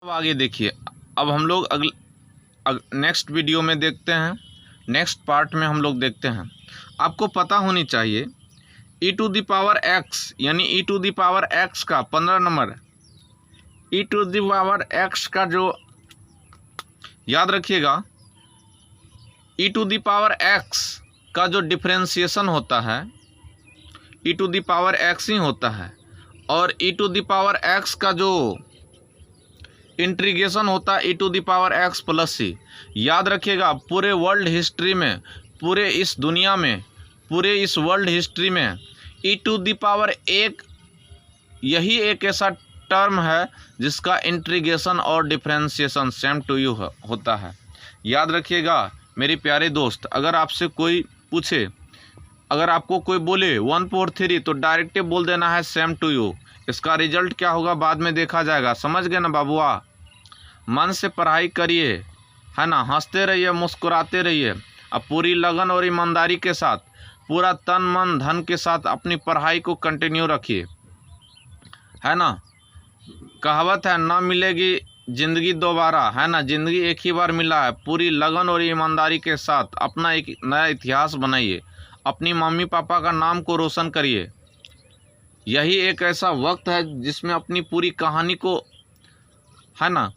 आगे देखिए। अब हम लोग नेक्स्ट वीडियो में देखते हैं, नेक्स्ट पार्ट में हम लोग देखते हैं। आपको पता होनी चाहिए e to the power x यानी e to the power x का 15 number e to the power x का जो याद रखिएगा, e to the power x का जो डिफरेंशिएशन होता है e to the power x ही होता है, और e to the power x का जो इंटीग्रेशन होता है e to the power x plus c। याद रखिएगा, पूरे वर्ल्ड हिस्ट्री में, पूरे इस दुनिया में, पूरे इस वर्ल्ड हिस्ट्री में e टू द पावर एक यही एक ऐसा टर्म है जिसका इंटीग्रेशन और डिफरेंशिएशन सेम टू यू होता है। याद रखिएगा मेरे प्यारे दोस्त, अगर आपसे कोई पूछे, अगर आपको कोई बोले 1/3 तो डायरेक्ट बोल देना है सेम टू यू। इसका रिजल्ट क्या होगा बाद में देखा जाएगा। समझ गए ना बाबुआ? मन से पढ़ाई करिए, है ना, हंसते रहिए, मुस्कुराते रहिए, अब पूरी लगन और ईमानदारी के साथ, पूरा तन मन धन के साथ अपनी पढ़ाई को कंटिन्यू रखिए, है ना। कहावत है ना मिलेगी ज़िंदगी दोबारा, है ना, ज़िंदगी एक ही बार मिला है। पूरी लगन और ईमानदारी के साथ अपना एक नया इतिहास बनाइए, अपनी मम्मी पापा का नाम को रोशन करिए। यही एक ऐसा वक्त है जिसमें अपनी पूरी कहानी को, है ना,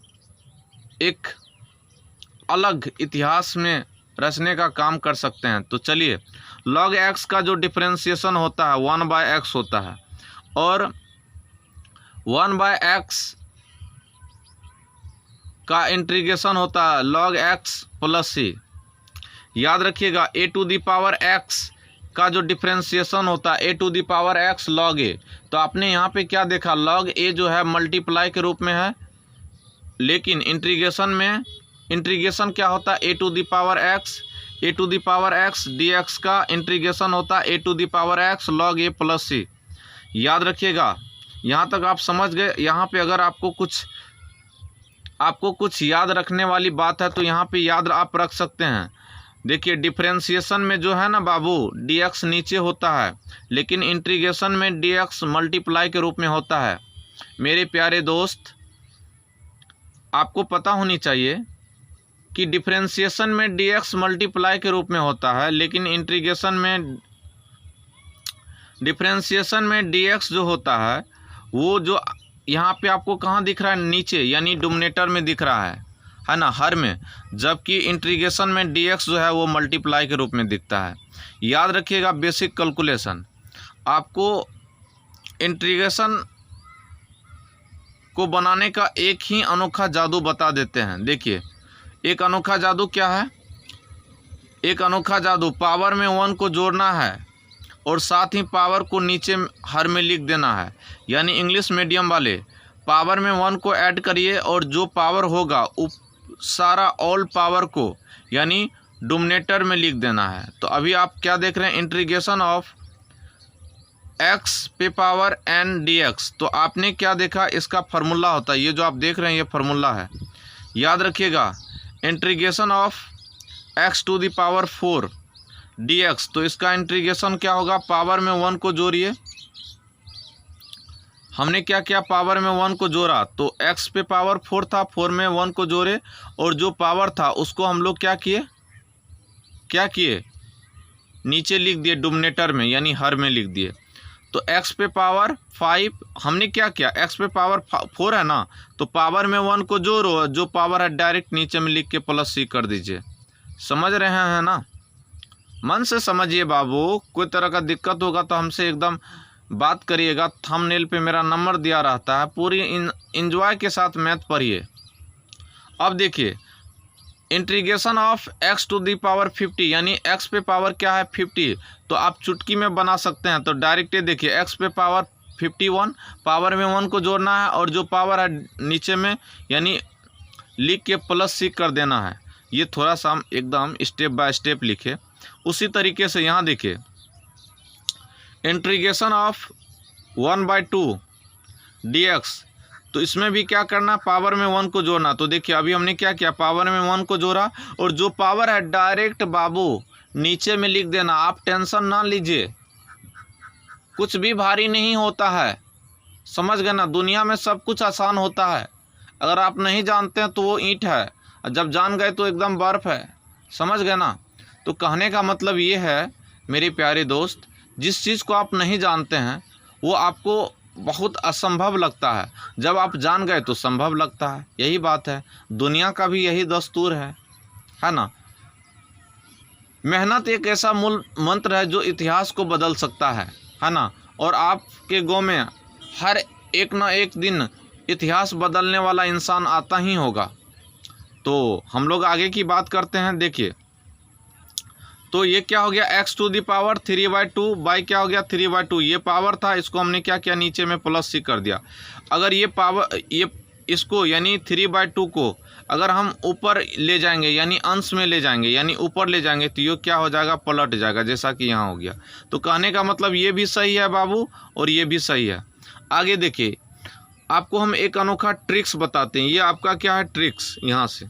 एक अलग इतिहास में रचने का काम कर सकते हैं। तो चलिए, log x का जो डिफरेंशिएशन होता है 1/x होता है, और 1/x का इंटीग्रेशन होता है log x प्लस c। याद रखिएगा a to the power x का जो डिफरेंशिएशन होता है a to the power x log a। तो आपने यहाँ पे क्या देखा, log a जो है मल्टीप्लाई के रूप में है, लेकिन इंटीग्रेशन क्या होता है a to the power x dx का इंटीग्रेशन होता है a to the power x log a plus c। याद रखिएगा, यहाँ तक आप समझ गए। यहाँ पे अगर आपको कुछ याद रखने वाली बात है तो यहाँ पे याद आप रख सकते हैं। देखिए, डिफरेंशिएशन में जो है ना बाबू, dx नीचे होता है, लेकिन इंटीग्रेशन में dx मल्टीप्लाई के रूप में होता है। मेरे प्यारे दोस्त, आपको पता होनी चाहिए कि डिफरेंशिएशन में dx मल्टीप्लाई के रूप में होता है, लेकिन डिफरेंशिएशन में dx जो होता है वो जो यहाँ पे आपको कहाँ दिख रहा है, नीचे, यानी डोमिनेटर में दिख रहा है ना, हर में। जबकि इंटीग्रेशन में dx जो है वो मल्टीप्लाई के रूप में दिखता है। याद रखिएगा, बेसिक कैलकुलेशन आपको इंटीग्रेशन को बनाने का एक ही अनोखा जादू बता देते हैं। देखिए, एक अनोखा जादू क्या है, एक अनोखा जादू पावर में 1 को जोड़ना है और साथ ही पावर को नीचे हर में लिख देना है। यानी इंग्लिश मीडियम वाले, पावर में 1 को ऐड करिए और जो पावर होगा सारा ऑल पावर को यानी डोमिनेटर में लिख देना है। तो अभी आप क्या देख रहे हैं, इंटीग्रेशन ऑफ x पे पावर n dx। तो आपने क्या देखा, इसका फार्मूला होता है, ये जो आप देख रहे हैं ये फार्मूला है। याद रखिएगा, integration of x to the power 4 dx। तो इसका इंटीग्रेशन क्या होगा, पावर में 1 को जोड़िए। हमने क्या किया, पावर में 1 को जोड़ा, तो x पे पावर 4 था, 4 में 1 को जोड़े, और जो पावर था उसको हम लोग क्या किए, नीचे लिख दिए डोमिनेटर में, यानी हर में लिख दिए। तो x पे पावर 5 हमने क्या किया, x पे पावर 4 है ना, तो पावर में 1 को जोड़ो, जो पावर है डायरेक्ट नीचे में लिख के प्लस c कर दीजिए। समझ रहे हैं ना? मन से समझिए बाबू, कोई तरह का दिक्कत होगा तो हमसे एकदम बात करिएगा। थंबनेल पे मेरा नंबर दिया रहता है, पूरी इंजॉय के साथ मैथ पढ़िए। अब देखिए, integration of x to the power 50 यानी x पे पावर क्या है 50, तो आप चुटकी में बना सकते हैं। तो डायरेक्ट देखिए, x पे पावर 51, पावर में 1 को जोड़ना है और जो पावर है नीचे में यानी लिख के प्लस c कर देना है। ये थोड़ा सा हम एकदम स्टेप बाय स्टेप लिखे। उसी तरीके से यहाँ देखिए, इंटीग्रेशन ऑफ 1/2 dx। तो इसमें भी क्या करना, पावर में 1 को जोड़ना। तो देखिए, अभी हमने क्या किया, पावर में 1 को जोड़ा और जो पावर है डायरेक्ट बाबू नीचे में लिख देना। आप टेंशन ना लीजिए, कुछ भी भारी नहीं होता है। समझ गए ना, दुनिया में सब कुछ आसान होता है। अगर आप नहीं जानते हैं तो वो ईंट है, और जब जान गए तो एकदम बर्फ़ है। समझ गए ना? तो कहने का मतलब ये है मेरे प्यारे दोस्त, जिस चीज़ को आप नहीं जानते हैं वो आपको बहुत असंभव लगता है, जब आप जान गए तो संभव लगता है। यही बात है, दुनिया का भी यही दस्तूर है ना? मेहनत एक ऐसा मूल मंत्र है जो इतिहास को बदल सकता है ना? और आपके गांव में हर एक ना एक दिन इतिहास बदलने वाला इंसान आता ही होगा। तो हम लोग आगे की बात करते हैं। देखिए, तो ये क्या हो गया, x to the power 3/2 by क्या हो गया 3/2। ये पावर था, इसको हमने क्या किया, नीचे में +c कर दिया। अगर ये पावर इसको यानी 3/2 को अगर हम ऊपर ले जाएंगे यानी अंश में ले जाएंगे यानी ऊपर ले जाएंगे तो ये क्या हो जाएगा, पलट जाएगा, जैसा कि यहाँ हो गया। तो कहने का मतलब ये भी सही है बाबू और ये भी सही है। आगे देखिए, आपको हम एक अनोखा ट्रिक्स बताते हैं। ये आपका क्या है, ट्रिक्स। यहाँ से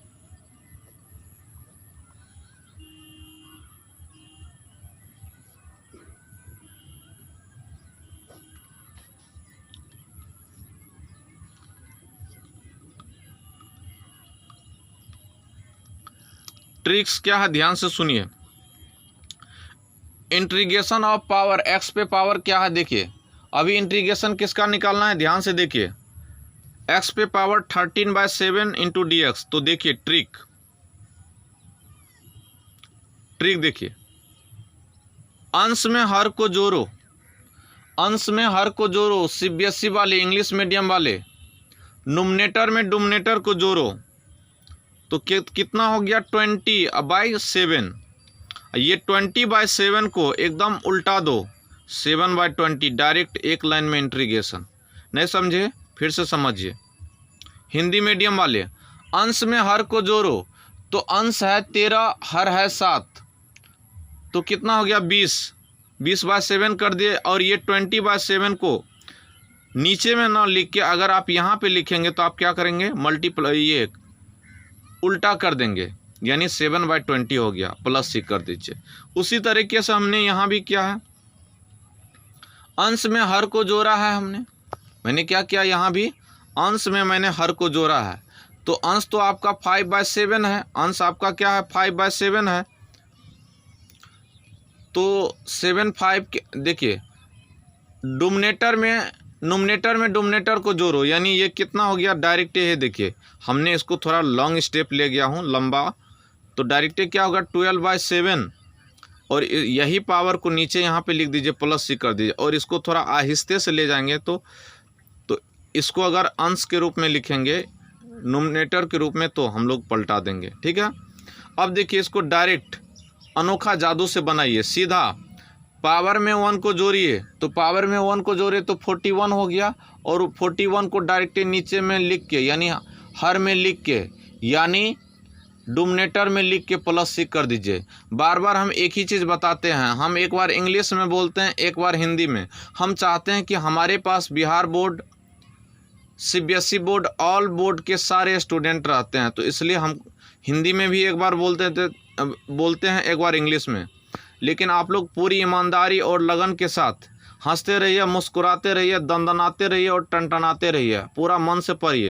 ट्रिक्स क्या है, ध्यान से सुनिए। इंटीग्रेशन ऑफ पावर, एक्स पे पावर क्या है, देखिए अभी इंटीग्रेशन किसका निकालना है, ध्यान से देखिए। एक्स पे पावर 13/7 इंटू डी एक्स। तो देखिए ट्रिक देखिए, अंश में हर को जोड़ो, अंश में हर को जोड़ो, सीबीएसई वाले, इंग्लिश मीडियम वाले। नोमिनेटर में डोमिनेटर को जोड़ो तो कितना हो गया, 20/7। ये 20/7 को एकदम उल्टा दो, 7/20, डायरेक्ट एक लाइन में इंटीग्रेशन। नहीं समझे, फिर से समझिए। हिंदी मीडियम वाले, अंश में हर को जोड़ो तो अंश है 13, हर है 7, तो कितना हो गया 20/7 कर दिए। और ये 20/7 को नीचे में ना लिख के अगर आप यहाँ पे लिखेंगे तो आप क्या करेंगे, मल्टीप्लाई, ये उल्टा कर देंगे, यानी 7/20 हो गया, +c कर दीजिए। उसी तरीके से हमने यहाँ भी किया है, अंश में हर को जोड़ा है हमने। मैंने क्या किया, यहाँ भी अंश में मैंने हर को जोड़ा है। तो अंश तो आपका 5/7 है, अंश आपका क्या है, 5/7 है। तो 7/5 के देखिए, नोमिनेटर में डोमिनेटर को जोड़ो, यानी ये कितना हो गया, डायरेक्ट ये देखिए, हमने इसको थोड़ा लॉन्ग स्टेप ले गया हूँ, लंबा। तो डायरेक्ट क्या होगा, 12/7। और यही पावर को नीचे यहाँ पे लिख दीजिए, +c कर दीजिए। और इसको थोड़ा आहिस्ते से ले जाएंगे तो इसको अगर अंश के रूप में लिखेंगे, नोमिनेटर के रूप में, तो हम लोग पलटा देंगे। ठीक है, अब देखिए इसको डायरेक्ट अनोखा जादू से बनाइए। सीधा पावर में 1 को जोड़िए, तो पावर में 1 को जोड़े तो 41 हो गया। और 41 को डायरेक्ट नीचे में लिख के यानी हर में लिख के यानी डोमिनेटर में लिख के +c कर दीजिए। बार बार हम एक ही चीज़ बताते हैं, हम एक बार इंग्लिश में बोलते हैं, एक बार हिंदी में। हम चाहते हैं कि हमारे पास Bihar board, CBSE board, all board के सारे स्टूडेंट रहते हैं, तो इसलिए हम हिंदी में भी एक बार बोलते हैं, एक बार इंग्लिश में। लेकिन आप लोग पूरी ईमानदारी और लगन के साथ हंसते रहिए, मुस्कुराते रहिए, दंदनाते रहिए और टनटनाते रहिए, पूरा मन से पढ़िए।